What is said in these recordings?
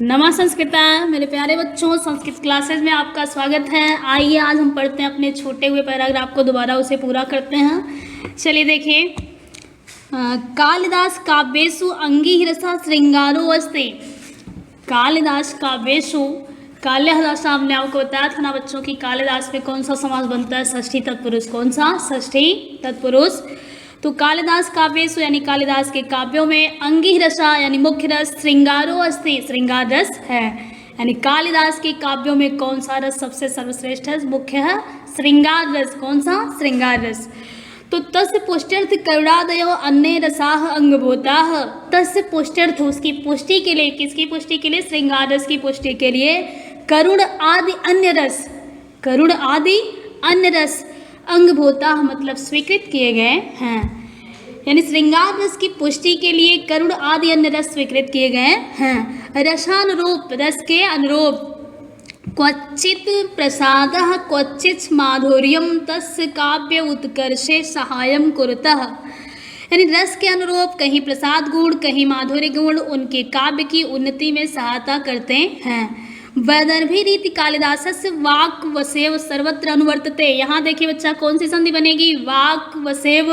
नमः संस्कृता। मेरे प्यारे बच्चों, संस्कृत क्लासेस में आपका स्वागत है। आइए आज हम पढ़ते हैं अपने छोटे हुए पैराग्राफ को, दोबारा उसे पूरा करते हैं। चलिए देखिए, कालिदास काव्येषु अंगिरसा श्रृंगारो अस्ति। कालिदास काव्येषु, कालिदास हमने आपको बताया था ना बच्चों की कालिदास में कौन सा समास बनता है, षष्ठी तत्पुरुष। कौन सा? षष्ठी तत्पुरुष। तो कालिदास काव्येषु यानी कालिदास के काव्यों में अंगिरसा यानी मुख्य रस श्रृंगारो अस्ति, श्रृंगार रस है। यानी कालिदास के काव्यों में कौन सा रस सबसे सर्वश्रेष्ठ है, मुख्य है श्रृंगार रस। कौन सा? श्रृंगार रस। तो तस्य पुष्ट्यर्थ करुणादयो अन्य रसाः अंगभूताः। तस्य पुष्ट्यर्थ, उसकी पुष्टि के लिए, किसकी पुष्टि के लिए? श्रृंगार रस की पुष्टि के लिए करुण आदि अन्य रस, करुण आदि अन्य रस अंगभूता मतलब स्वीकृत किए गए हैं। यानी श्रृंगार रस की पुष्टि के लिए करुण आदि अन्य रस स्वीकृत किए गए हैं। रसानुरूप, रस के अनुरूप, क्वचित प्रसादः क्वचित माधुर्यम तस्य काव्य उत्कर्षे सहायं कुरुतः। यानी रस के अनुरूप कहीं प्रसाद गुण, कहीं माधुर्य गुण उनके काव्य की उन्नति में सहायता करते हैं। वैदर्भी रीति कालिदासस्य वाक् वसेव सर्वत्र अनुवर्तते। यहाँ देखिए बच्चा, कौन सी संधि बनेगी? वाक् वसेव,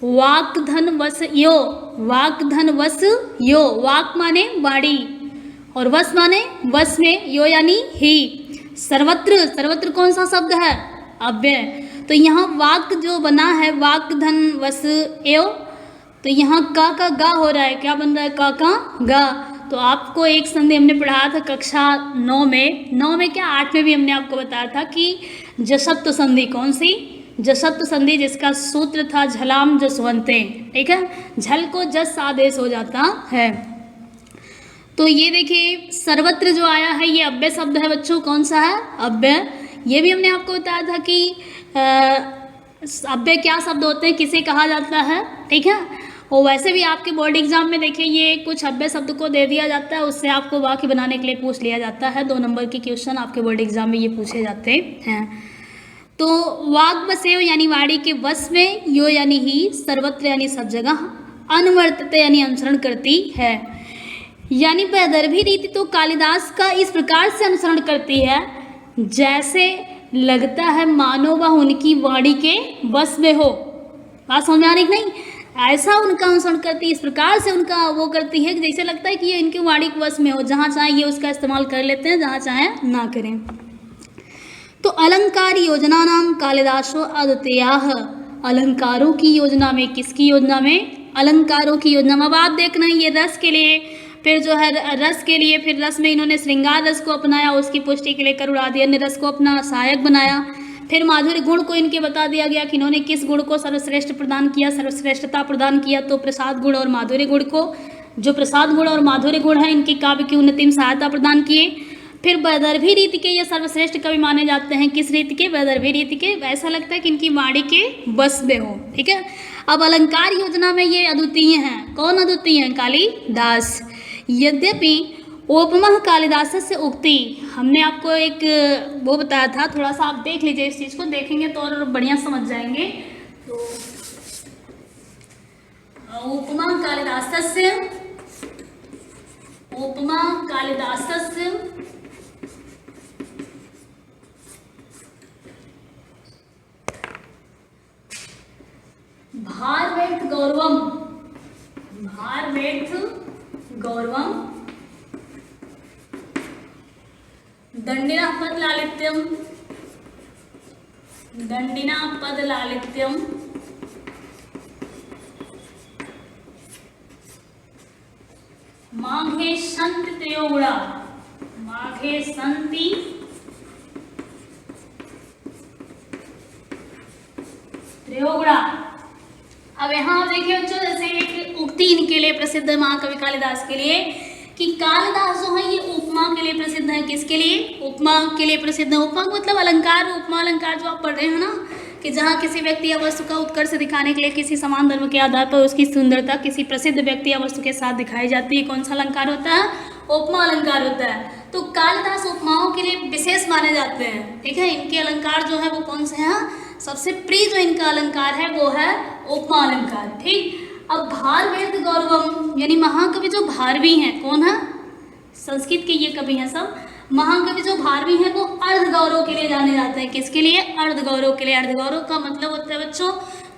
वाक् धन वस यो, वाक् धन वस यो। वाक् माने वाणी और वस माने वस में, यो यानी ही। सर्वत्र, सर्वत्र कौन सा शब्द है? अव्यय। तो यहाँ वाक् जो बना है वाक् धन वस यो, तो यहाँ का गा हो रहा है। क्या बन रहा है? का गा। तो आपको एक संधि हमने पढ़ाया था कक्षा 9 में, 9 में क्या 8 में भी हमने आपको बताया था कि जसत्व संधि। कौन सी? जसत्व संधि, जिसका सूत्र था झलाम जसवंते। ठीक है, झल को जस आदेश हो जाता है। तो ये देखिए सर्वत्र जो आया है ये अव्यय शब्द है बच्चों। कौन सा है? अव्यय। ये भी हमने आपको बताया था कि अव्यय क्या शब्द होते हैं, किसे कहा जाता है। ठीक है, और वैसे भी आपके बोर्ड एग्जाम में देखिए ये कुछ अव्यय शब्द को दे दिया जाता है, उससे आपको वाक्य बनाने के लिए पूछ लिया जाता है। 2 नंबर के क्वेश्चन आपके बोर्ड एग्जाम में ये पूछे जाते हैं। तो वाग वसेव यानी वाणी के वश में, यो यानी ही, सर्वत्र यानी सब जगह, अनुवर्तते यानी अनुसरण करती है। यानी वैदर्भी रीति तो कालिदास का इस प्रकार से अनुसरण करती है जैसे लगता है मानो वह उनकी वाणी के वश में हो। बात समझ में आ रही कि नहीं? ऐसा उनका अनुसरण करती है, इस प्रकार से उनका वो करती है कि जैसे लगता है कि ये इनके वाणी के वश में हो, जहाँ चाहे ये उसका इस्तेमाल कर लेते हैं, जहाँ चाहे ना करें। तो अलंकार योजना नाम कालिदासो अद्वितीयाः। अलंकारों की योजना में, किसकी योजना में? अलंकारों की योजना में। अब आप देखना ये रस के लिए, फिर जो है रस के लिए, फिर रस में इन्होंने श्रृंगार रस को अपनाया, उसकी पुष्टि के लिए करुण आदि अन्य रस को अपना सहायक बनाया। फिर माधुर्य गुण को इनके बता दिया गया कि इन्होंने किस गुण को सर्वश्रेष्ठ प्रदान किया, सर्वश्रेष्ठता प्रदान किया। तो प्रसाद गुण और माधुर्य गुण को, जो प्रसाद गुण और माधुर्य गुण है, इनके काव्य की उन्नति में सहायता प्रदान किए। फिर वैदर्भी रीति के ये सर्वश्रेष्ठ कवि माने जाते हैं। किस रीति के? वैदर्भी रीति के। ऐसा लगता है कि इनकी वाणी के बस में हो। ठीक है, अब अलंकार योजना में ये अद्वितीय हैं। कौन अद्वितीय हैं? कालिदास। यद्यपि उपमा कालिदास से उक्ति, हमने आपको एक वो बताया था, थोड़ा सा आप देख लीजिए, इस चीज़ को देखेंगे तो और बढ़िया समझ जाएंगे। तो उपमा कालिदासस्य, उपमा कालिदासस्य भारवेथ गौरवम, भारवेथ गौरवम दंडिना पद लालित्यम, दंडिना पद लालित्यम माघे संति त्रयोगुणा, माघे संति त्रयोगुणा। अब यहाँ देखिए बच्चों, जैसे एक उक्ति इनके लिए प्रसिद्ध है महाकवि कालिदास के लिए कि कालिदास जो है ये उपमा के लिए प्रसिद्ध है। किसके लिए? उपमा के लिए प्रसिद्ध है। उपमा मतलब अलंकार, उपमा अलंकार जो आप पढ़ रहे हैं ना, कि जहाँ किसी व्यक्ति या वस्तु का उत्कर्ष दिखाने के लिए किसी समान धर्म के आधार पर उसकी सुंदरता किसी प्रसिद्ध व्यक्ति या वस्तु के साथ दिखाई जाती है। कौन सा अलंकार होता है? उपमा अलंकार होता है। तो कालिदास उपमाओं के लिए विशेष माने जाते हैं। ठीक है, इनके अलंकार जो है वो कौन से हैं? सबसे प्रिय जो इनका अलंकार है वो है उपमा अलंकार। ठीक, अब भारवेद गौरवम यानी महाकवि जो भारवी हैं, कौन है? संस्कृत के ये कवि हैं सब। महाकवि जो भारवी हैं वो अर्ध गौरव के लिए जाने जाते हैं। किसके लिए? अर्ध गौरव के लिए। अर्ध गौरव का मतलब होता है बच्चों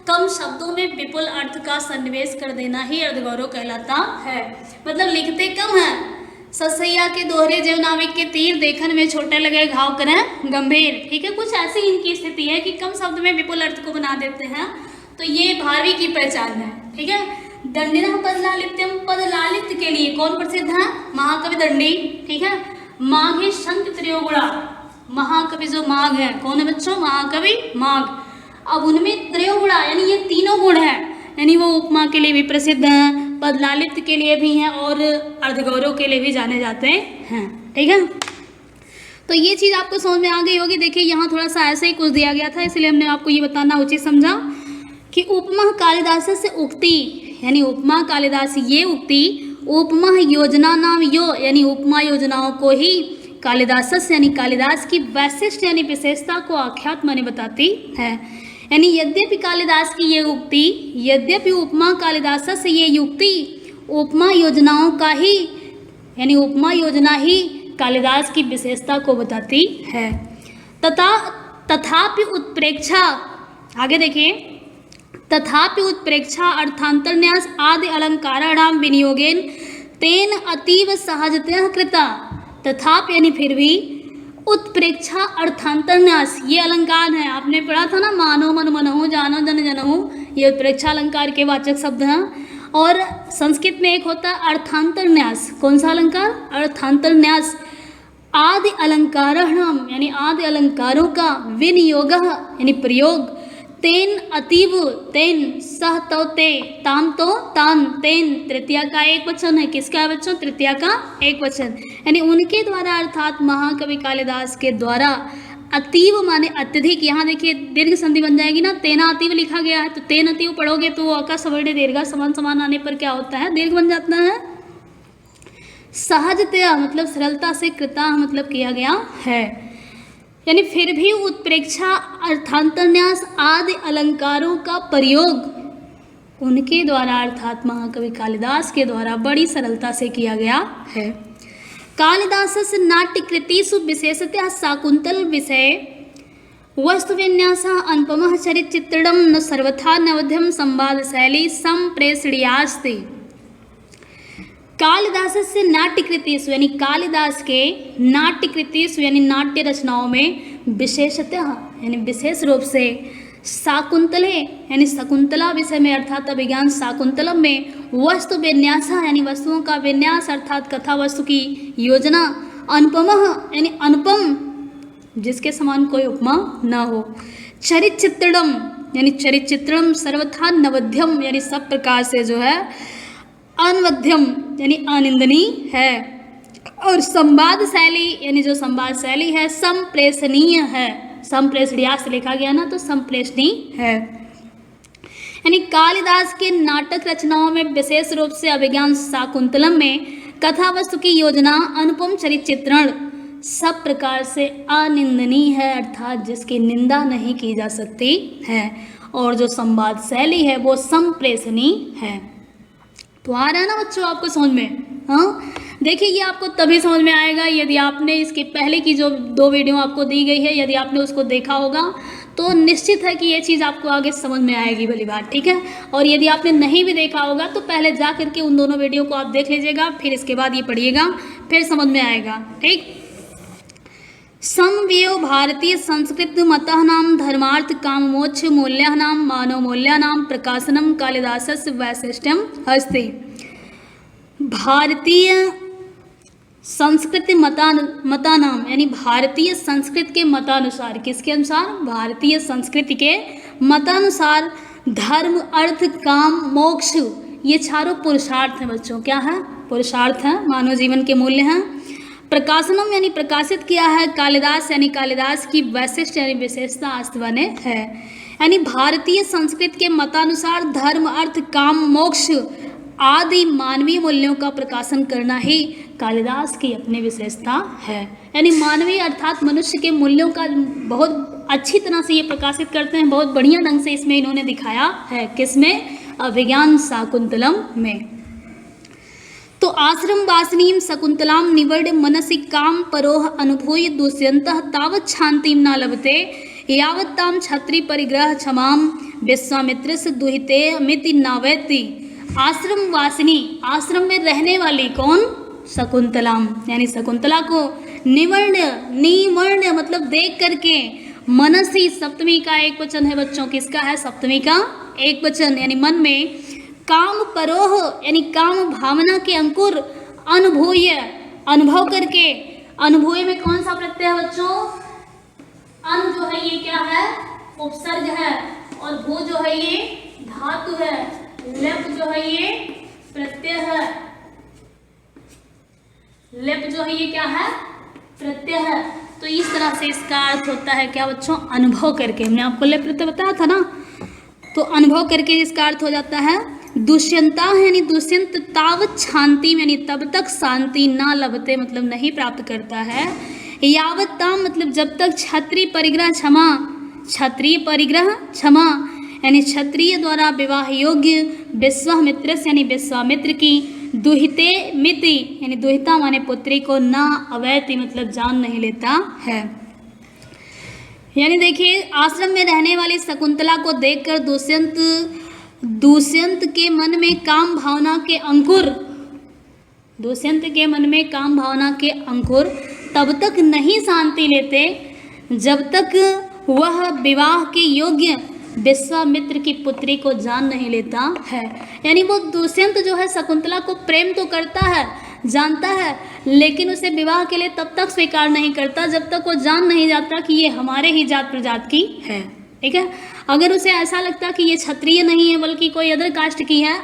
कम शब्दों में विपुल अर्थ का सन्निवेश कर देना ही अर्ध गौरव कहलाता है। मतलब लिखते कम हैं, ससैया के दोहरे जेव नाविक के तीर, देखन में छोटे लगे घाव करें गंभीर। ठीक है, कुछ ऐसी इनकी स्थिति है कि कम शब्द में विपुल अर्थ को बना देते हैं, तो ये भारवी की पहचान है। ठीक है, दंडिना पदलालित्यम, पदलालित्य के लिए कौन प्रसिद्ध है? महाकवि दंडी। ठीक है, माघे शंख त्रयोगुणा, महाकवि जो माघ है, कौन है बच्चों? महाकवि माघ। अब उनमें त्रयोगुणा यानी ये तीनों गुण हैं, यानी वो उपमा के लिए भी प्रसिद्ध हैं, पदलालित्य के लिए भी हैं और अर्धगौरव के लिए भी जाने जाते हैं। ठीक है, तो ये चीज़ आपको समझ में आ गई होगी। देखिए यहाँ थोड़ा सा ऐसे ही कुछ दिया गया था, इसलिए हमने आपको ये बताना उचित समझा कि उपमा कालिदास से उक्ति, यानी उपमा कालिदास ये उक्ति उपमा योजना नाम यो, यानी उपमा योजनाओं को ही कालिदास यानी कालिदास की वैशिष्ट यानी विशेषता को आख्यात माने बताती है। यानी यद्यपि कालिदास की ये उक्ति, यद्यपि उपमा कालिदास से ये युक्ति उपमा योजनाओं का ही, यानी उपमा योजना ही कालिदास की विशेषता को बताती है। तथापि उत्प्रेक्षा, आगे देखिए, तथापि उत्प्रेक्षा अर्थांतरन्यास आदि अलंकाराणाम विनियोगेन तेन अतीव सहजतया कृता। तथापि यानी फिर भी, उत्प्रेक्षा अर्थांतरन्यास ये अलंकार है, आपने पढ़ा था ना, मानो मन मनहु, जानो जन जनहु, ये उत्प्रेक्षा अलंकार के वाचक शब्द हैं। और संस्कृत में एक होता है अर्थांतरन्यास, कौन सा अलंकार? अर्थांतरन्यास। आदि अलंकाराणाम यानी आदि अलंकारों का विनियोग यानी प्रयोग, तेन अतीव, तेन सह तो ते, ताम तो तान, तेन तृतीया का एक वचन है। किसका है बच्चों? तृतीया का एक वचन, यानी उनके द्वारा अर्थात महाकवि कालिदास के द्वारा अतीव माने अत्यधिक। यहाँ देखिए दीर्घ संधि बन जाएगी ना, तेना अतीव लिखा गया है, तो तेन अतीव पढ़ोगे तो अका सवर्णे दीर्घा समान समान आने पर क्या होता है? दीर्घ बन जाता है। सहजतया मतलब सरलता से, कृता मतलब किया गया है, यानी फिर भी उत्प्रेक्षा अर्थांतरन्यास आदि अलंकारों का प्रयोग उनके द्वारा अर्थात महाकवि कालिदास के द्वारा बड़ी सरलता से किया गया है। कालिदासस्य नाट्यकृतिषु विशेषतया शाकुंतल विषये वस्तुविन्यासः अनुपमः चरितचित्रणं न सर्वथा नवध्यं संवाद शैली संप्रेषणीयास्ति। कालिदासस्य नाट्यकृतिषु यानी कालिदास के नाट्यकृतिषु यानी नाट्य रचनाओं में विशेषतः यानी विशेष रूप से शाकुंतले यानी शकुंतला विषय में अर्थात अभिज्ञान शाकुंतलम में वस्तु विन्यास यानी वस्तुओं का विन्यास अर्थात कथा वस्तु की योजना, अनुपमः यानी अनुपम जिसके समान कोई उपमा न हो, चरितचित्रणम यानी चरितचित्रणम सर्वथा नवध्यम यानी सब प्रकार से जो है अनवध्यम यानी अनिंदनीय है, और संवाद शैली यानी जो संवाद शैली है संप्रेषणीय है। संप्रेषणीय से लिखा गया ना, तो संप्रेषणीय है। यानी कालिदास के नाटक रचनाओं में विशेष रूप से अभिज्ञान शाकुंतलम में कथा वस्तु की योजना, अनुपम चरित चित्रण सब प्रकार से अनिंदनीय है अर्थात जिसकी निंदा नहीं की जा सकती है, और जो संवाद शैली है वो संप्रेषणीय है। तो आ रहा है ना बच्चों आपको समझ में? हाँ, देखिए ये आपको तभी समझ में आएगा यदि आपने इसके पहले की जो 2 वीडियो आपको दी गई है यदि आपने उसको देखा होगा तो निश्चित है कि ये चीज़ आपको आगे समझ में आएगी भली बात। ठीक है, और यदि आपने नहीं भी देखा होगा तो पहले जा करके उन दोनों वीडियो को आप देख लीजिएगा, फिर इसके बाद ये पढ़िएगा, फिर समझ में आएगा। ठीक, समव्ययो भारतीय संस्कृत मतःनाम धर्मार्थ काम मोक्ष मूल्यानाम मानव मूल्यानाम प्रकाशनम कालिदासस्य वैशिष्ट्यम अस्ति। भारतीय संस्कृति मतानाम यानी भारतीय संस्कृत के मतानुसार, किसके अनुसार? भारतीय संस्कृति के मतानुसार धर्म अर्थ काम मोक्ष ये चारों पुरुषार्थ हैं बच्चों। क्या है? पुरुषार्थ हैं, मानव जीवन के मूल्य हैं। प्रकाशनम यानी प्रकाशित किया है कालिदास यानी कालिदास की वैशिष्ट यानी विशेषता अस्तित्व में है। यानी भारतीय संस्कृत के मतानुसार धर्म अर्थ काम मोक्ष आदि मानवीय मूल्यों का प्रकाशन करना ही कालिदास की अपनी विशेषता है। यानी मानवीय अर्थात मनुष्य के मूल्यों का बहुत अच्छी तरह से ये प्रकाशित करते हैं, बहुत बढ़िया ढंग से इसमें इन्होंने दिखाया है। किसमें? अभिज्ञान शाकुंतलम में। तो आश्रम वासिनीं शकुंतलां निवर्य मनसि काम परोह अनुभूय दुष्यन्तः तावत् शान्तिं न लभते यावत् तां क्षत्रिय परिग्रह क्षमां विश्वामित्रस्य दुहिते मिति नावैति। आश्रम वासिनी, आश्रम में रहने वाली कौन? शकुंतलाम, यानी शकुंतला को निवर्ण मतलब देख करके, मनसी सप्तमी का एक वचन है बच्चों, किसका है? सप्तमी का एक वचन, यानी मन में काम परोह यानी काम भावना के अंकुर अनुभूय अनुभव करके, अनुभूय में कौन सा प्रत्यय है बच्चों? अन जो है ये क्या है? उपसर्ग है, और भू जो है ये धातु है, लेप जो है ये प्रत्यय है, लेप जो है ये क्या है? प्रत्यय है। तो इस तरह से इसका अर्थ होता है क्या बच्चों? अनुभव करके। हमने आपको लेप प्रत्यय बताया था ना, तो अनुभव करके इसका अर्थ हो जाता है दुष्यंता है, यानी दुष्यंत तावत शांति यानी तब तक शांति ना लभते मतलब नहीं प्राप्त करता है, यावत ताम मतलब जब तक क्षत्रिय परिग्रह क्षमा, क्षत्रिय परिग्रह क्षमा यानी क्षत्रिय द्वारा विवाह योग्य विश्वामित्र यानी विश्वामित्र की दुहिते मिति यानी दुहिता माने पुत्री को ना अवैति मतलब जान नहीं लेता है। यानी देखिए, आश्रम में रहने वाली शकुंतला को देखकर दुष्यंत के मन में काम भावना के अंकुर, दुष्यंत के मन में काम भावना के अंकुर तब तक नहीं शांति लेते जब तक वह विवाह के योग्य विश्वामित्र की पुत्री को जान नहीं लेता है। यानी वो दुष्यंत जो है शकुंतला को प्रेम तो करता है, जानता है, लेकिन उसे विवाह के लिए तब तक स्वीकार नहीं करता जब तक वो जान नहीं जाता कि ये हमारे ही जात प्रजात की है। ठीक है, अगर उसे ऐसा लगता कि ये क्षत्रिय नहीं है बल्कि कोई अदर कास्ट की है,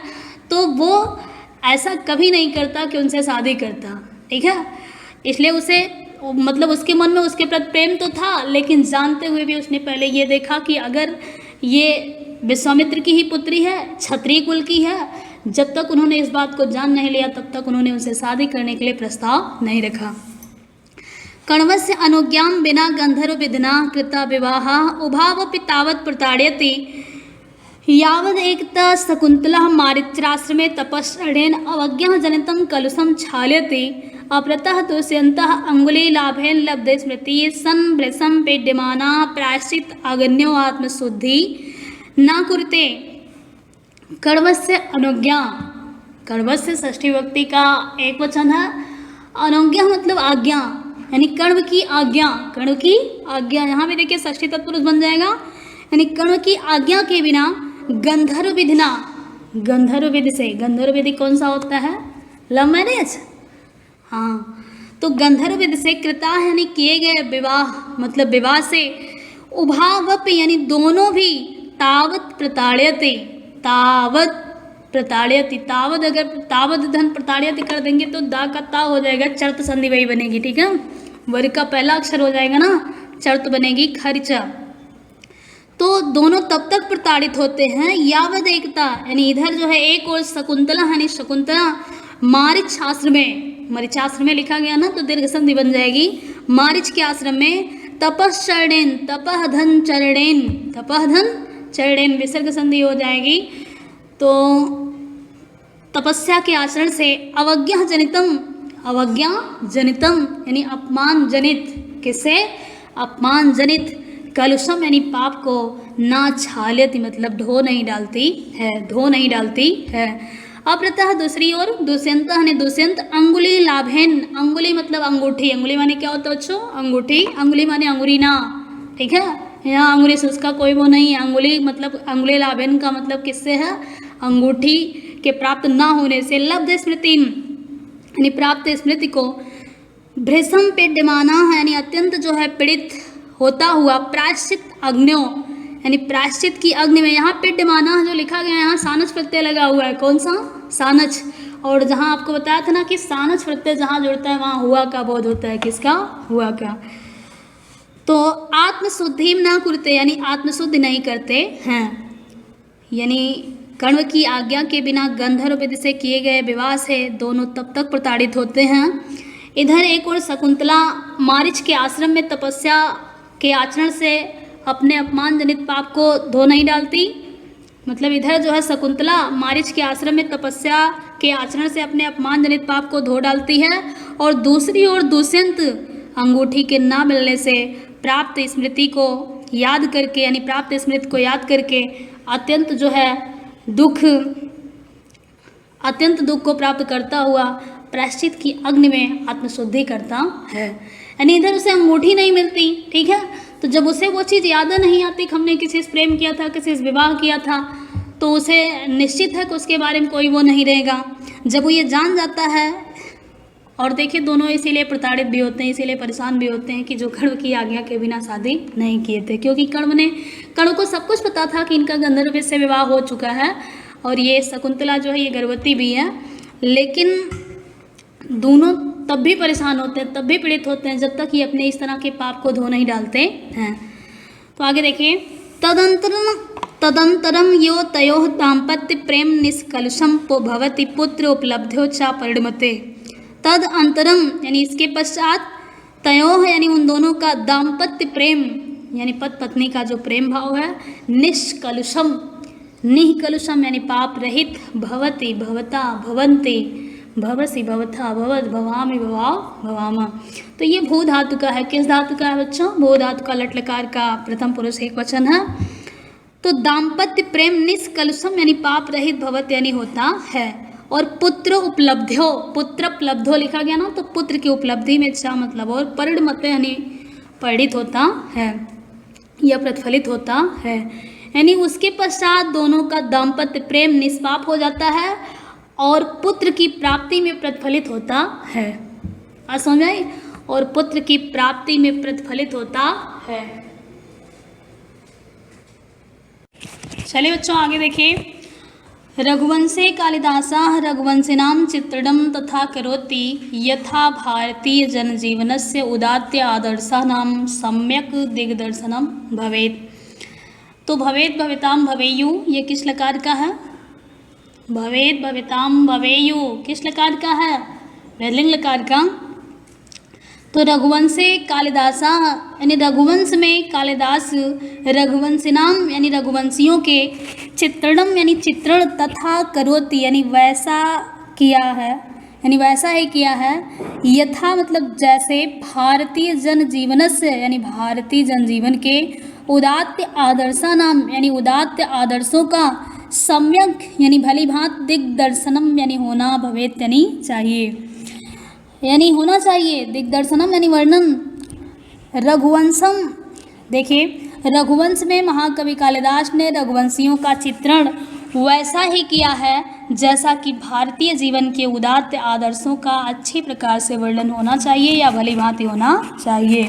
तो वो ऐसा कभी नहीं करता कि उनसे शादी करता। ठीक है, इसलिए उसे मतलब उसके मन में उसके प्रति प्रेम तो था, लेकिन जानते हुए भी उसने पहले ये देखा कि अगर ये विश्वामित्र की ही पुत्री है, क्षत्रिय कुल की है, जब तक उन्होंने इस बात को जान नहीं लिया तब तक उन्होंने उनसे शादी करने के लिए प्रस्ताव नहीं रखा। कण्वस्य अनुज्ञां विना गंधर्व विधिना कृता विवाह उभावपि तावत् प्रताड़यति यावद् एकता शकुंतला मारीचाश्रमे तपश्चर्येण अवज्ञा जनितं कलुषं क्षाल्यति अपरतः दुष्यन्तः अंगुलीलाभेन लब्धे स्मृति संभृशं पीड्यमाना प्रायश्चित अगण्यो आत्मशुद्धि न कुरुते। कण्वस्य अनुज्ञा, कण्वस्य षष्ठी विभक्ति का एक वचन है, अनुज्ञा मतलब आज्ञा, यानी कण्व की आज्ञा, कण्व की आज्ञा, यहाँ भी देखिए षष्ठी तत्पुरुष बन जाएगा, यानी कण्व की आज्ञा के बिना गंधर्व विधिना, गंधर्व विधि से, गंधर्व विधि कौन सा होता है? Love marriage. हाँ, तो गंधर्व विधि से कृता यानी किए गए विवाह मतलब विवाह से उभावप यानी दोनों भी तावत प्रताड़यते, तावत प्रताड़यति, तावत अगर तावत धन प्रताड़यति कर देंगे तो दा का ता हो जाएगा, चर्त संधि वही बनेगी। ठीक है, वर्ग का पहला अक्षर हो जाएगा ना, चर्त बनेगी खर्चा। तो दोनों तब तक प्रताड़ित होते हैं यावद एकता यानी इधर जो है एक और शकुंतला यानी शकुंतला मारीच आश्रम में, मारीच आश्रम में लिखा गया ना तो दीर्घ संधि बन जाएगी, मारीच के आश्रम में तपश्चरणेन, तपह धन चरणेन, तपह धन चरणेन विसर्ग संधि हो जाएगी। तो तपस्या के आचरण से अवज्ञा जनितम, अवज्ञा जनितम यानी अपमान जनित, किससे? अपमान जनित, कलुषम यानी पाप को ना छाल्यति मतलब ढो नहीं डालती है, धो नहीं डालती है। अपरतः दूसरी ओर दुष्यंत यानी दुष्यंत अंगुली लाभेन, अंगुली मतलब अंगूठी, अंगुली माने क्या होता है बच्चों? अंगूठी, अंगुली माने अंगुरी ना। ठीक है, यहाँ अंगुली से उसका कोई वो नहीं है, अंगुली मतलब अंगुली लाभेन का मतलब किससे है? अंगूठी के प्राप्त ना होने से लब्ध स्मृति यानी प्राप्त स्मृति को भृशम पीड्यमाना है यानी अत्यंत जो है पीड़ित होता हुआ प्रायश्चित अग्न्यो यानी प्रायश्चित की अग्नि में, यहाँ पीड्यमाना जो लिखा गया है यहाँ सानच प्रत्यय लगा हुआ है, कौन सा? सानच। और जहाँ आपको बताया था ना कि सानच प्रत्यय जहाँ जुड़ता है वहाँ हुआ का बोध होता है, किसका? हुआ का। तो आत्मशुद्धि ना कुरते यानी आत्मशुद्धि नहीं करते हैं, यानी कण्व की आज्ञा के बिना गंधर्व विधि से किए गए विवाह से दोनों तब तक प्रताड़ित होते हैं। इधर एक और शकुंतला मारीच के आश्रम में तपस्या के आचरण से अपने अपमान जनित पाप को धो नहीं डालती, मतलब इधर जो है शकुंतला मारीच के आश्रम में तपस्या के आचरण से अपने अपमान जनित पाप को धो डालती है, और दूसरी ओर दुष्यंत अंगूठी के ना मिलने से प्राप्त स्मृति को याद करके, यानी प्राप्त स्मृति को याद करके अत्यंत जो है अत्यंत दुख को प्राप्त करता हुआ प्रायश्चित की अग्नि में आत्मशुद्धि करता है। यानी इधर उसे अंगूठी नहीं मिलती, ठीक है, तो जब उसे वो चीज़ याद नहीं आती कि हमने किसी से प्रेम किया था, किसी से विवाह किया था, तो उसे निश्चित है कि उसके बारे में कोई वो नहीं रहेगा। जब वो ये जान जाता है, और देखिए दोनों इसीलिए प्रताड़ित भी होते हैं, इसीलिए परेशान भी होते हैं कि जो कर्ण की आज्ञा के बिना शादी नहीं किए थे, क्योंकि कर्ण को सब कुछ पता था कि इनका गंधर्व से विवाह हो चुका है, और ये शकुंतला जो है ये गर्भवती भी है, लेकिन दोनों तब भी परेशान होते हैं, तब भी पीड़ित होते हैं, जब तक ये अपने इस तरह के पाप को धो नहीं डालते हैं। तो आगे देखिए, तदंतरम यो तयोः दाम्पत्य प्रेम निष्कलुषम भवति पुत्र उपलब्ध्यो च परिणमते। तद अंतरम यानी इसके पश्चात, तयोः यानी उन दोनों का, दाम्पत्य प्रेम यानी पति पत्नी का जो प्रेम भाव है, निष्कलुषम निःकलुषम यानी पाप रहित, भवति भवता भवन्ति भवसी भवथा भवत भवामि भवाव भवामा। तो ये भू धातु का है। किस धातु का है बच्चों? भू धातु का लट लकार का प्रथम पुरुष एक वचन है। तो दाम्पत्य प्रेम निष्कलुषम यानी पाप रहित, भवत यानी होता है, और पुत्र उपलब्ध्यो, पुत्र उपलब्धो लिखा गया ना, तो पुत्र की उपलब्धि में अच्छा मतलब, और परिणमते यानी परिणित होता है या प्रतिफलित होता है, यानी उसके पश्चात दोनों का दाम्पत्य प्रेम निष्पाप हो जाता है और पुत्र की प्राप्ति में प्रतिफलित होता है। आप समझ आए? और पुत्र की प्राप्ति में प्रतिफलित होता है। चलिए बच्चों आगे देखिए, रघुवंशे कालिदासः रघुवंशिनां चित्रणं तथा करोति यथा भारतीय जनजीवनस्य उदात्त आदर्शानां सम्यक दिग्दर्शनम भवेत्। तो भवेत् भविताम भवेयु ये किस लकार का है? भवेत् भविताम भवेयु किस लकार का है? वैलिंग लकार का। तो रघुवंशे कालिदासा यानी रघुवंश में कालिदास रघुवंशिनाम यानी रघुवंशियों के चित्रणम यानी चित्रण तथा करोति यानी वैसा किया है, यानी वैसा ही किया है, यथा मतलब जैसे भारतीय जनजीवन से यानी भारतीय जनजीवन के उदात्त आदर्शा नाम यानी उदात्त आदर्शों का सम्यक यानी भली भांत दिग्दर्शनम यानी होना, भवेत यानी चाहिए, यानी होना चाहिए, दिग्दर्शनम यानी वर्णन। रघुवंशम देखिए, रघुवंश में महाकवि कालिदास ने रघुवंशियों का चित्रण वैसा ही किया है जैसा कि भारतीय जीवन के उदात्त आदर्शों का अच्छी प्रकार से वर्णन होना चाहिए या भली भांति होना चाहिए।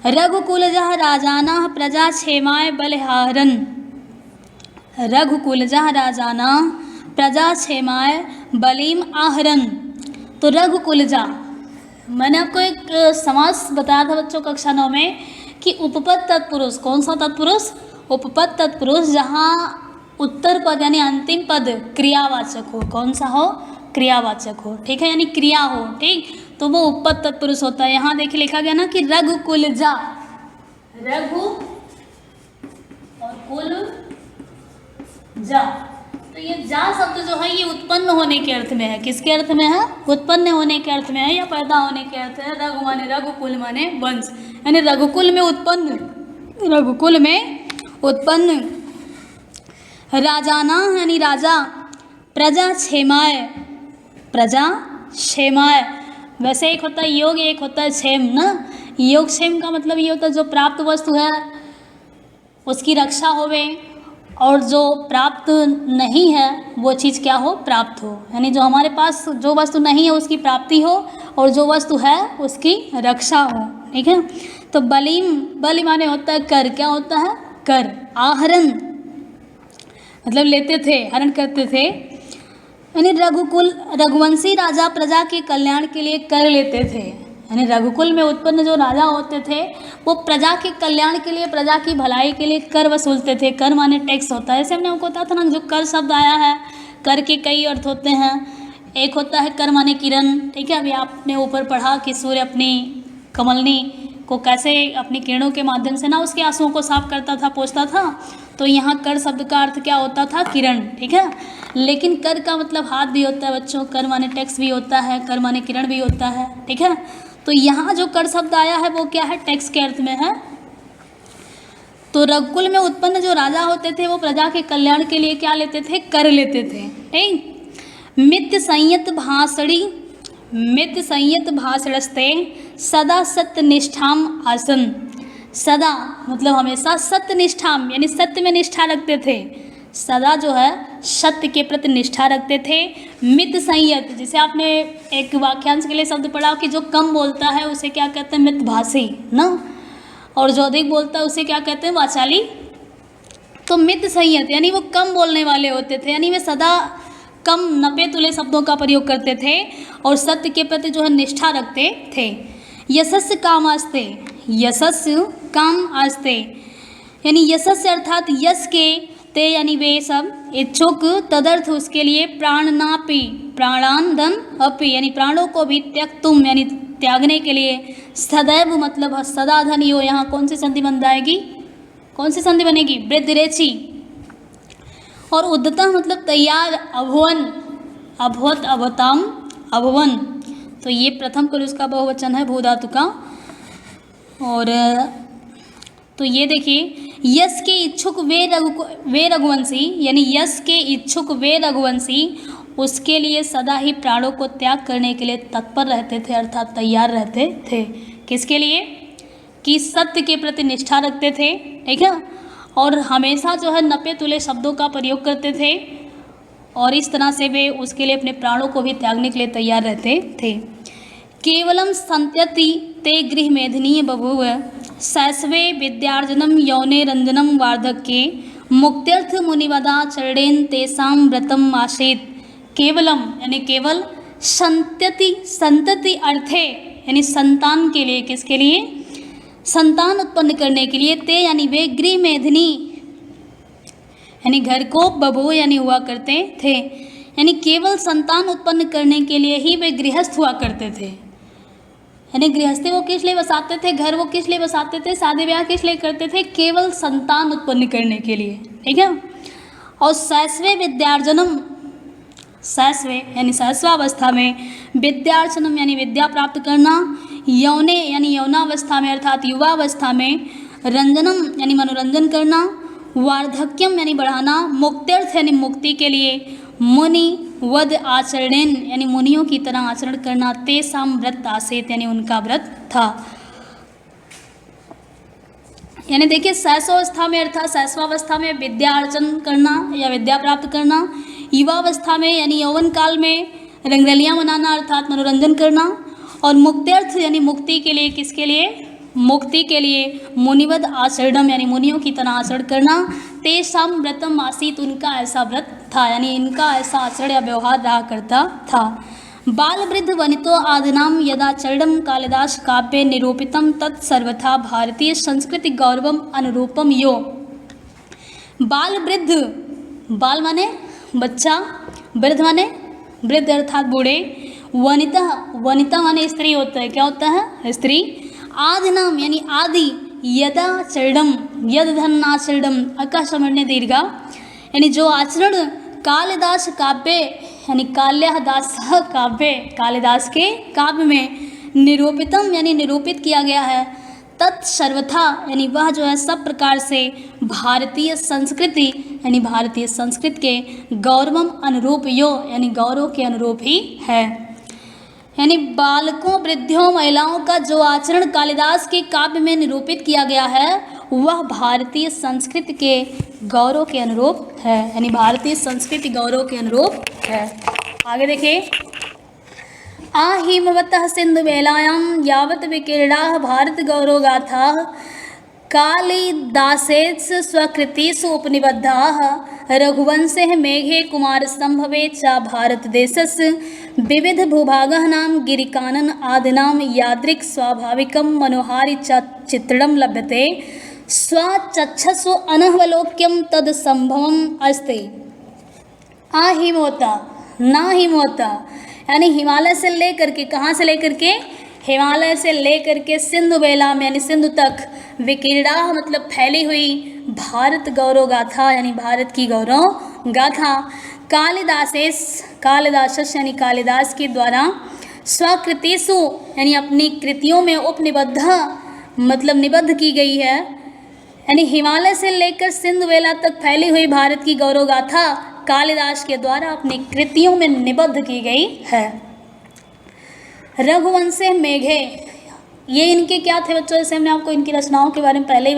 रघुकुलजः राजानः प्रजा क्षेमाय बलिहारन्, रघुकुलजः राजानः प्रजा क्षेमाय बलिम आहरन्। तो रघुकुलजा, मैंने आपको एक समास बताया था बच्चों कक्षा 9 में कि उपपद तत्पुरुष, कौन सा तत्पुरुष? उपपद तत्पुरुष, जहाँ उत्तर पद यानी अंतिम पद क्रियावाचक हो। कौन सा हो? क्रियावाचक हो, ठीक है, यानी क्रिया हो, ठीक, तो वो उपपद तत्पुरुष होता है। यहाँ देखिए लिखा गया ना कि रघुकुलजा, रघु और कुल जा, तो ये जा शब्द जो है ये उत्पन्न होने के अर्थ में है। किसके अर्थ में है? उत्पन्न होने के अर्थ में है या पैदा होने के अर्थ है। रघु माने रघुकुल माने वंश, यानी रघुकुल में उत्पन्न, रघुकुल में उत्पन्न। राजाना यानी राजा, प्रजा क्षेमाय, प्रजा क्षेमाय, वैसे एक होता है योग, एक होता है क्षेम ना। योग क्षेम का मतलब ये होता है जो प्राप्त वस्तु है उसकी रक्षा होवे, और जो प्राप्त नहीं है वो चीज़ क्या हो? प्राप्त हो, यानी जो हमारे पास जो वस्तु नहीं है उसकी प्राप्ति हो और जो वस्तु है उसकी रक्षा हो, ठीक है। तो बलिम, बलि माने होता है कर, क्या होता है? कर। आहरण मतलब लेते थे, हरण करते थे, यानी रघुकुल रघुवंशी राजा प्रजा के कल्याण के लिए कर लेते थे, यानी रघुकुल में उत्पन्न जो राजा होते थे वो प्रजा के कल्याण के लिए, प्रजा की भलाई के लिए कर वसूलते थे। कर माने टैक्स होता है। जैसे हमने आपको बताया था ना, जो कर शब्द आया है, कर के कई अर्थ होते हैं। एक होता है कर माने किरण, ठीक है, अभी आपने ऊपर पढ़ा कि सूर्य अपनी कमलनी को कैसे अपनी किरणों के माध्यम से ना उसके आंसुओं को साफ करता था, पोंछता था, तो यहाँ कर शब्द का अर्थ क्या होता था? किरण, ठीक है। लेकिन कर का मतलब हाथ भी होता है बच्चों, कर माने टैक्स भी होता है, कर माने किरण भी होता है, ठीक है। तो यहाँ जो कर शब्द आया है वो क्या है? टैक्स के अर्थ में है। तो रघुकुल में उत्पन्न जो राजा होते थे वो प्रजा के कल्याण के लिए क्या लेते थे? कर लेते थे, ठीक। मित्य संयत भाषणस्ते सदा सत्यनिष्ठाम आसन। सदा मतलब हमेशा, सत्यनिष्ठाम यानी सत्य में निष्ठा रखते थे। सदा जो है सत्य के प्रति निष्ठा रखते थे। मित संयत, जैसे आपने एक वाक्यांश के लिए शब्द पढ़ा कि जो कम बोलता है उसे क्या कहते हैं? मितभाषी ना, और जो अधिक बोलता है उसे क्या कहते हैं? वाचाली। तो मित संयत यानी वो कम बोलने वाले होते थे, यानी वे सदा कम नपे तुले शब्दों का प्रयोग करते थे और सत्य के प्रति जो है निष्ठा रखते थे। यशस्य काम आस्ते, यशस्य काम आस्ते यानी यशस्य अर्थात यश के, ते यानी वे सब, इच्छुक तदर्थ उसके लिए, प्राणनापि प्राणानदन अपि यानी प्राणों को भी, त्यक्तुम यानी त्यागने के लिए, सदैव मतलब सदा धनी हो। यहाँ कौन सी संधि बन जाएगी? कौन सी संधि बनेगी? वृद्धिरेचि। और उद्धता मतलब तैयार, अभुवन, अभवत अभताम अभवन। तो ये प्रथम पुरुष का बहुवचन है भू धातु का। और तो ये देखिए, यश के इच्छुक वे रघुवंशी यानी यश के इच्छुक वे रघुवंशी उसके लिए सदा ही प्राणों को त्याग करने के लिए तत्पर रहते थे, अर्थात तैयार रहते थे। किसके लिए? कि सत्य के प्रति निष्ठा रखते थे, ठीक है, और हमेशा जो है नपे तुले शब्दों का प्रयोग करते थे और इस तरह से वे उसके लिए अपने प्राणों को भी त्यागने के लिए तैयार रहते थे। केवलम संत्यति ते गृह मेधनीय बभूव शैशवे विद्यार्जनम यौने रंजनम वार्धक्ये मुक्त्यर्थ मुनिवदा चरणेन तेषाम व्रतम आसीत। केवलम यानी केवल, संत्यति संतति अर्थे यानी संतान के लिए, किसके लिए? संतान उत्पन्न करने के लिए, ते यानी वे, गृह मेधनी यानी घर को, बभूव यानी हुआ करते थे, यानी केवल संतान उत्पन्न करने के लिए ही वे गृहस्थ हुआ करते थे। यानी गृहस्थी वो किस लिए बसाते थे? घर वो किस लिए बसाते थे? शादी ब्याह किस लिए करते थे? केवल संतान उत्पन्न करने के लिए, ठीक है। और शैशवे विद्यार्जनम, शैशवे यानी शैशवावस्था में, विद्यार्जनम यानी विद्या प्राप्त करना, यौने यानी यौनावस्था में अर्थात युवावस्था में, रंजनम यानी मनोरंजन करना, वार्धक्यम यानी बढ़ाना, मुक्त्यर्थ यानी मुक्ति के लिए, मुनि वद आचरणेन यानी मुनियों की तरह आचरण करना, तेषाम व्रत आसेत यानी उनका व्रत था। यानी देखिए, शैशवावस्था में अर्थात शैशवावस्था में विद्या अर्जन करना या विद्या प्राप्त करना, युवावस्था में यानी यौवन काल में रंगरलियाँ मनाना अर्थात मनोरंजन करना, और मुक्त्यर्थ यानी मुक्ति के लिए, किसके लिए? मुक्ति के लिए, मुनिवद आचरणम यानी मुनियों की तरह आचरण करना, तेषाम व्रतम आसीत उनका ऐसा व्रत था, यानी इनका ऐसा आचरण या व्यवहार रहा करता था। बाल वृद्ध वनितो आदिनाम यदा चरणम कालिदास काव्ये निरूपितम तत्सर्वथा भारतीय संस्कृति गौरवम अनुरूपम यो। बाल वृद्ध, बाल माने बच्चा, वृद्ध माने वृद्ध अर्थात बूढ़े, वनिता, वनिता माने स्त्री होता है, क्या होता है? स्त्री। आदिनाम यानी आदि, यदा चरणम, यद धन्नाचरणम, अकाशमण्य दीर्घा यानी जो आचरण कालिदास काव्य यानी कालिदास काव्य, कालिदास के काव्य में निरूपितम यानी निरूपित किया गया है, तत्सर्वथा यानी वह जो है सब प्रकार से भारतीय संस्कृति यानी भारतीय संस्कृति के गौरवम अनुरूप यो यानी गौरव के अनुरूप ही है। यानी बालकों, वृद्धों, महिलाओं का जो आचरण कालिदास के काव्य में निरूपित किया गया है वह भारतीय संस्कृति के गौरव के अनुरूप है, यानी भारतीय संस्कृति गौरव के अनुरूप है। आगे देखिए, आहिमवतः सिंधु बेलायां यावत विकीर्णाः भारत गौरव गाथा कालिदासेत्स स्वकृतिषु उपनिबद्धाः रघुवंशे मेघे कुमार संभवे च भारत देशस्य विविध भूभागः नाम गिरिकानन आदिनां यादृक् स्वाभाविकं मनोहारि च चित्रणं लभ्यते स्वचक्षुषु अनवलोक्यं तद संभवम् अस्ति। आहिमवता, ना हिमवता यानी हिमालय से लेकर के, कहाँ से लेकर के? हिमालय से लेकर के सिंधु बेला में यानी सिंधु तक विकीर्णा मतलब फैली हुई भारत गौरव गाथा यानी भारत की गौरव गाथा कालिदास यानी कालिदास के द्वारा स्वकृतिषु यानी अपनी कृतियों में उपनिबद्ध मतलब निबद्ध की गई है। यानी हिमालय से लेकर सिंधु बेला तक फैली हुई भारत की गौरव गाथा कालिदास के द्वारा अपनी कृतियों में निबद्ध की गई है। रघुवंशे मेघे, ये इनके क्या थे बच्चों, जैसे हमने आपको इनकी रचनाओं के बारे में पहले ही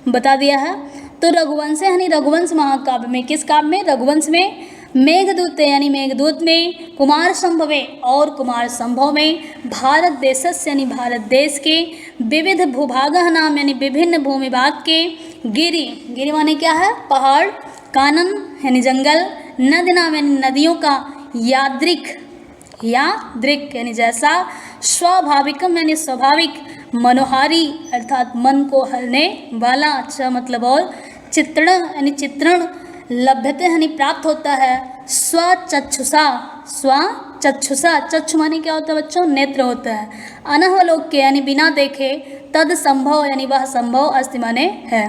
बता दिया है। तो रघुवंश यानी रघुवंश महाकाव्य में, किस काव्य में, रघुवंश में, मेघदूत यानी मेघदूत में, कुमार संभवे और कुमार संभव में, भारत देशस्य यानी भारत देश के, विविध भूभागः नाम यानी विभिन्न भूमिभाग के, गिरि माने क्या है, पहाड़, कानन यानी जंगल, नदी नाम यानी नदियों का, यादृक यानी जैसा, स्वाभाविकम यानी स्वाभाविक, मनोहारी अर्थात मन को हरने वाला, अच्छा मतलब और, चित्रण यानी चित्रण, लभ्यते यानी प्राप्त होता है, स्वचक्षुषा चक्षु माने क्या होता है बच्चों, नेत्र होता है, अनवलोक्य यानी बिना देखे, तद संभव यानी वह संभव, अस्ति माने है।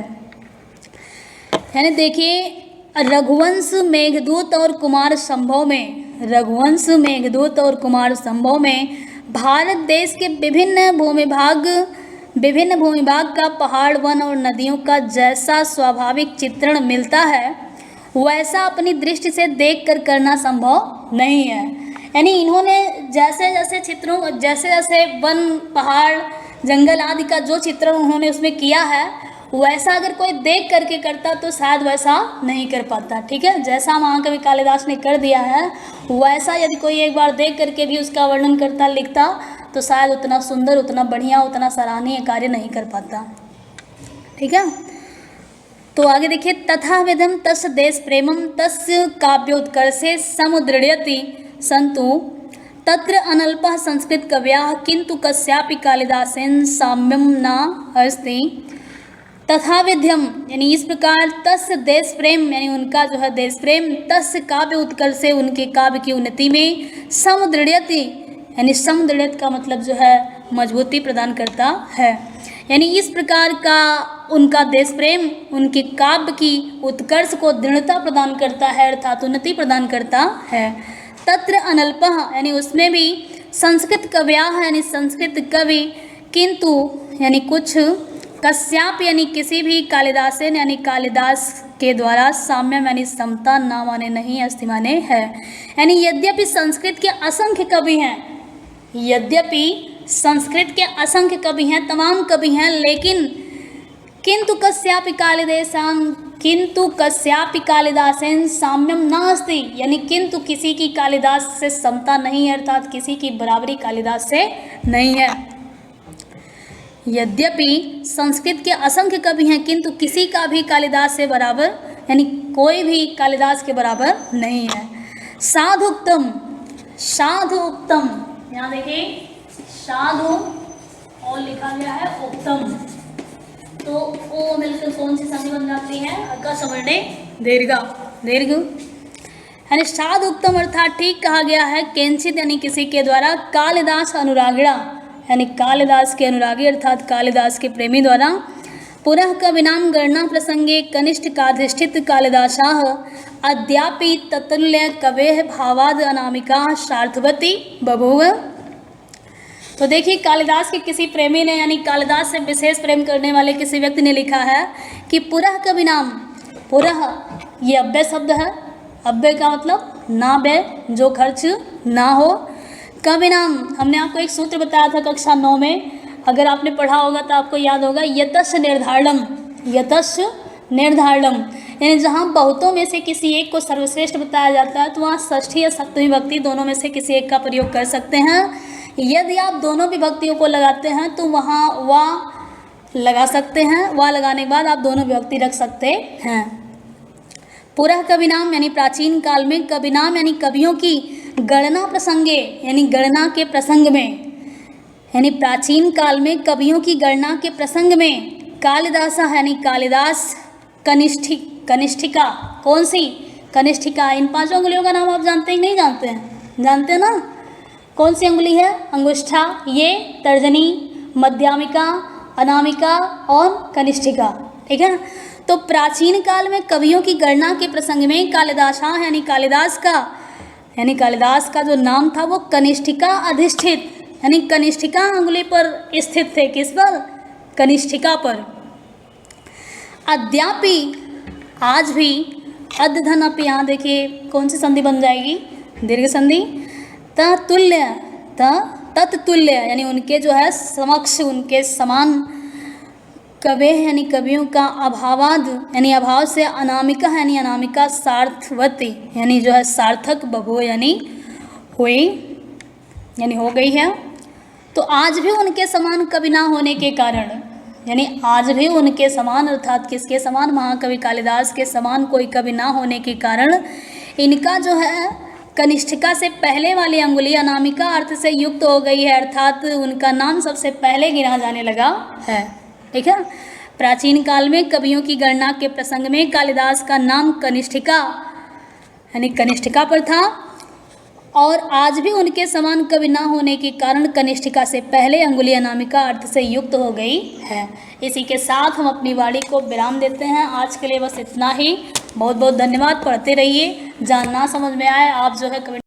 यानी देखिए रघुवंश मेघदूत और कुमार संभव में, रघुवंश मेघदूत और कुमार संभव में भारत देश के विभिन्न भूमिभाग का पहाड़, वन और नदियों का जैसा स्वाभाविक चित्रण मिलता है वैसा अपनी दृष्टि से देखकर करना संभव नहीं है। यानी इन्होंने जैसे जैसे चित्रों, जैसे जैसे वन, पहाड़, जंगल आदि का जो चित्रण उन्होंने उसमें किया है वैसा अगर कोई देख करके करता तो शायद वैसा नहीं कर पाता। ठीक है, जैसा महाकवि कालिदास ने कर दिया है वैसा यदि कोई एक बार देख करके भी उसका वर्णन करता, लिखता तो शायद उतना सुंदर, उतना बढ़िया, उतना सराहनीय कार्य नहीं कर पाता। ठीक है, तो आगे देखिए, तथा विधम तस् देश प्रेमम तस्य काव्योत्कर्षे समुद्रयति संतु तत्र अनल्पः संस्कृत कव्याः किंतु कस्यापि कालिदासेन साम्यम न अस्ति। तथा विध्यम यानी इस प्रकार, तस्य देश प्रेम यानी उनका जो है देश प्रेम, तस्य काव्य उत्कर्ष से उनके काव्य की उन्नति में, समुद्रयति यानी समुद्रयत का मतलब जो है मजबूती प्रदान करता है। यानी इस प्रकार का उनका देश प्रेम उनके काव्य की उत्कर्ष को दृढ़ता प्रदान करता है अर्थात उन्नति प्रदान करता है। तत्र अनल्पः यानी उसमें भी, संस्कृत कव्याः यानी संस्कृत कवि, किंतु यानी कुछ, कस्याप यानी किसी भी, कालिदासेन यानी कालिदास के द्वारा, साम्यम यानी समता, ना माने नहीं, अस्ति माने है। यानी यद्यपि संस्कृत के असंख्य कवि हैं, यद्यपि संस्कृत के असंख्य कवि हैं, तमाम कवि हैं, लेकिन किंतु कस्यापि कालिदासेन साम्यम न अस्ति यानी किंतु किसी की कालिदास से समता नहीं है अर्थात किसी की बराबरी कालिदास से नहीं है। यद्यपि संस्कृत के असंख्य कवि हैं किंतु किसी का भी कालिदास से बराबर यानी कोई भी कालिदास के बराबर नहीं है। साधु उत्तम, यहाँ देखिए साधु और लिखा गया है उत्तम, तो ओ मिलकर कौन सी संधि बन जाती है, अका सवर्णे दीर्घ यानी साधु उत्तम अर्थात ठीक कहा गया है, केंचित यानी किसी के द्वारा, कालिदास अनुरागिणा यानी कालिदास के अनुरागी अर्थात कालिदास के प्रेमी द्वारा, पुनः कविनाम गणना प्रसंगे कनिष्ठ काधिष्ठित कालिदासाः अद्यापि तत्तुल्य कवेः भावाद अनामिका सार्थवती बभूव। तो देखिए कालिदास के किसी प्रेमी ने यानी कालिदास से विशेष प्रेम करने वाले किसी व्यक्ति ने लिखा है कि पुरः कविनाम, पुरः ये अव्यय शब्द है, अव्यय का मतलब ना व्यय, जो खर्च ना हो। कविनाम हमने आपको एक सूत्र बताया था कक्षा 9 में, अगर आपने पढ़ा होगा तो आपको याद होगा, यतस्य निर्धारणम यानी जहाँ बहुतों में से किसी एक को सर्वश्रेष्ठ बताया जाता है तो वहाँ षष्ठी या सप्तमी विभक्ति दोनों में से किसी एक का प्रयोग कर सकते हैं। यदि आप दोनों विभक्तियों को लगाते हैं तो वहाँ वा लगा सकते हैं, वा लगाने के बाद आप दोनों विभक्ति रख सकते हैं। पुरः कविनाम यानी प्राचीन काल में, कविनाम यानी कवियों की, गणना प्रसंगे यानी गणना के प्रसंग में, यानी प्राचीन काल में कवियों की गणना के प्रसंग में, कालिदास यानी कालिदास, कनिष्ठिका कौन सी, कनिष्ठिका, इन 5 अंगुलियों का नाम आप जानते हैं कि नहीं जानते हैं, जानते हैं ना, कौन सी अंगुली है? अंगुष्ठा, ये तर्जनी, मध्यमिका, अनामिका और कनिष्ठिका, ठीक है। तो प्राचीन काल में कवियों की गणना के प्रसंग में कालिदास यानी कालिदास का जो नाम था वो कनिष्ठिका अधिष्ठित यानी कनिष्ठिका अंगुली पर स्थित थे। किस पर? कनिष्ठिका पर। अद्यापि, आज भी, अध्यधन अपि, यहाँ देखिए कौन सी संधि बन जाएगी? दीर्घ संधि। तत्तुल्य यानी उनके जो है समक्ष, उनके समान कवे यानी कवियों का अभावाद यानी अभाव से अनामिका यानी अनामिका सार्थवती यानी जो है सार्थक बभो यानी हुई यानी हो गई है। तो आज भी उनके समान कवि ना होने के कारण यानी आज भी उनके समान अर्थात किसके समान? महाकवि कालिदास के समान कोई कवि ना होने के कारण इनका जो है कनिष्ठिका से पहले वाली अंगुली अनामिका अर्थ से युक्त हो गई है, अर्थात उनका नाम सबसे पहले गिना जाने लगा है, ठीक है। प्राचीन काल में कवियों की गणना के प्रसंग में कालिदास का नाम कनिष्ठिका यानी कनिष्ठिका पर था और आज भी उनके समान कवि ना होने के कारण कनिष्ठिका से पहले अंगुली अनामिका अर्थ से युक्त हो गई है। इसी के साथ हम अपनी वाणी को विराम देते हैं। आज के लिए बस इतना ही। बहुत बहुत धन्यवाद। पढ़ते रहिए, जहाँ ना समझ में आए आप जो है कमेंट